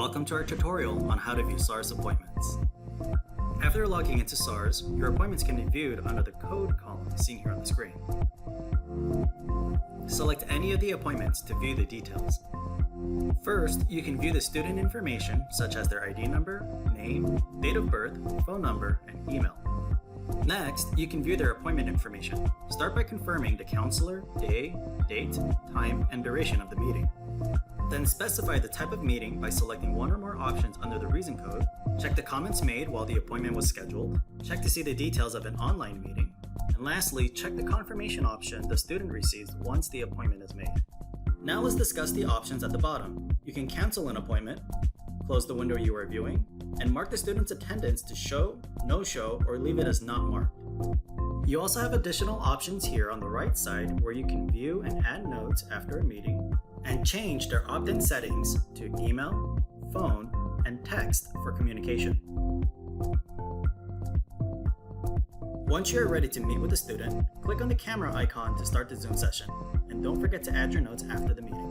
Welcome to our tutorial on how to view SARS appointments. After logging into SARS, your appointments can be viewed under the code column seen here on the screen. Select any of the appointments to view the details. First, you can view the student information such as their ID number, name, date of birth, phone number, and email. Next, you can view their appointment information. Start by confirming the counselor, day, date, time, and duration of the meeting. Then specify the type of meeting by selecting one or more options under the reason code. Check the comments made while the appointment was scheduled. Check to see the details of an online meeting. And lastly, check the confirmation option the student receives once the appointment is made. Now let's discuss the options at the bottom. You can cancel an appointment, close the window you are viewing, and mark the student's attendance to show, no show, or leave it as not marked. You also have additional options here on the right side where you can view and add notes after a meeting and change their opt-in settings to email, phone, and text for communication. Once you are ready to meet with the student, click on the camera icon to start the Zoom session, and don't forget to add your notes after the meeting.